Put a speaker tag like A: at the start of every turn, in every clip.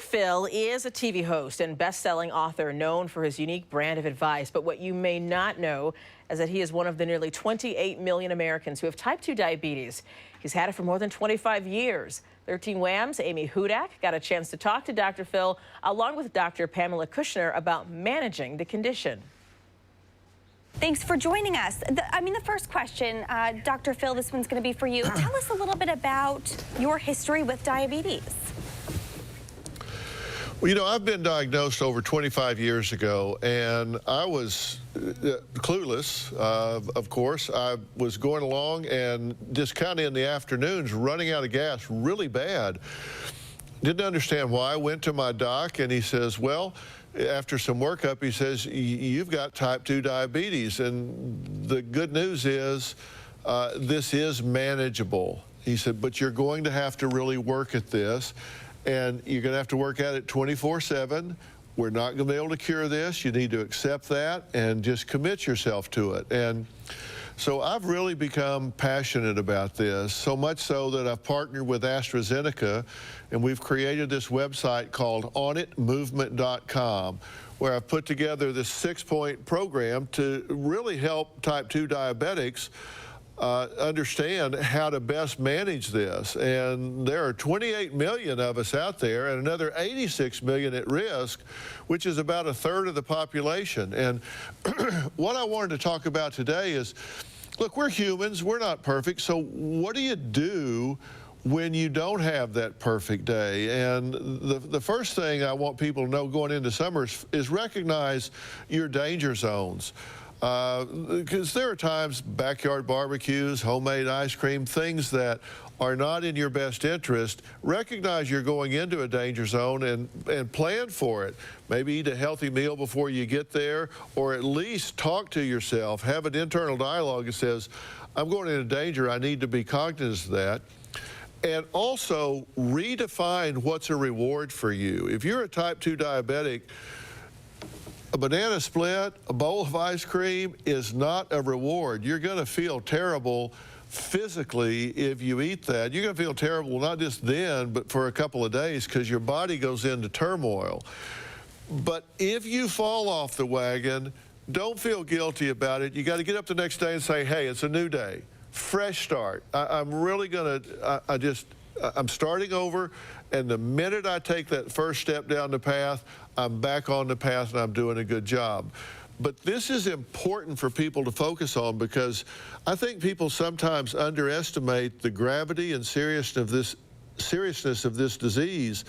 A: Phil is a TV host and best-selling author known for his unique brand of advice. But what you may not know is that he is one of the nearly 28 million Americans who have type 2 diabetes. He's had it for more than 25 years. 13 Wham's Amy Hudak got a chance to talk to Dr. Phil along with Dr. Pamela Kushner about managing the condition.
B: Thanks for joining us. The first question, Dr. Phil, this one's going to be for you. Tell us a little bit about your history with diabetes.
C: Well, you know, I've been diagnosed over 25 years ago, and I was clueless, of course. I was going along and just kind of in the afternoons running out of gas really bad. Didn't understand why. I went to my doc, and he says, well, after some workup, he says, you've got type 2 diabetes. And the good news is this is manageable. He said, but you're going to have to really work at this. And you're going to have to work at it 24/7. We're not going to be able to cure this. You need to accept that and just commit yourself to it. And so I've really become passionate about this, so much so that I've partnered with AstraZeneca, and we've created this website called onitmovement.com, where I've put together this 6-point program to really help type 2 diabetics understand how to best manage this. And there are 28 million of us out there and another 86 million at risk, which is about a third of the population. And what I wanted to talk about today is, look, we're humans, we're not perfect, so what do you do when you don't have that perfect day? And the first thing I want people to know going into summer is recognize your danger zones. Because there are times, backyard barbecues, homemade ice cream, things that are not in your best interest. Recognize you're going into a danger zone and plan for it. Maybe eat a healthy meal before you get there, or at least talk to yourself. Have an internal dialogue that says, I'm going into danger, I need to be cognizant of that. And also redefine what's a reward for you. If you're a type 2 diabetic, a banana split, a bowl of ice cream is not a reward. You're going to feel terrible physically if you eat that. You're going to feel terrible not just then, but for a couple of days, because your body goes into turmoil. But if you fall off the wagon, don't feel guilty about it. You got to get up the next day and say, hey, it's a new day, fresh start. I'm really going to, I'm starting over, and the minute I take that first step down the path, I'm back on the path and I'm doing a good job. But this is important for people to focus on, because I think people sometimes underestimate the gravity and seriousness of this disease.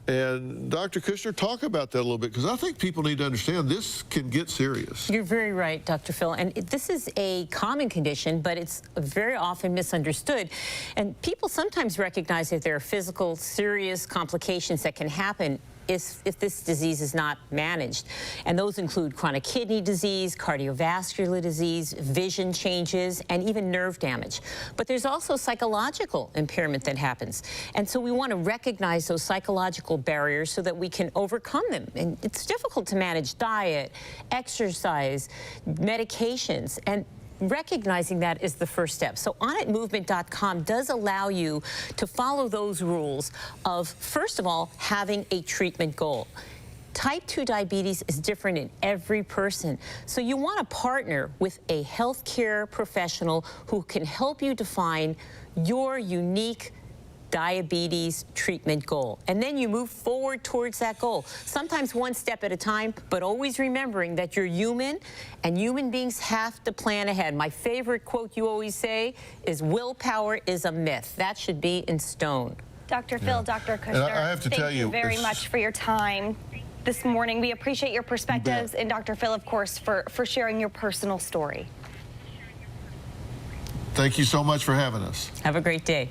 C: And Dr. Kushner, talk about that a little bit, because I think people need to understand this can get serious.
D: You're very right, Dr. Phil. And this is a common condition, but it's very often misunderstood. And people sometimes recognize that there are physical, serious complications that can happen if this disease is not managed. And those include chronic kidney disease, cardiovascular disease, vision changes, and even nerve damage. But there's also psychological impairment that happens. And so we want to recognize those psychological barriers so that we can overcome them. And it's difficult to manage diet, exercise, medications, and recognizing that is the first step. So onitmovement.com does allow you to follow those rules of, first of all, having a treatment goal. Type 2 diabetes is different in every person. So you want to partner with a healthcare professional who can help you define your unique diabetes treatment goal. And then you move forward towards that goal. Sometimes one step at a time, but always remembering that you're human and human beings have to plan ahead. My favorite quote you always say is, willpower is a myth. That should be in stone.
B: Dr. Phil, Dr. Kushner,
C: I have to tell you,
B: thank you very much for your time this morning. We appreciate your perspectives, and Dr. Phil, of course, for sharing your personal story.
C: Thank you so much for having us.
D: Have a great day.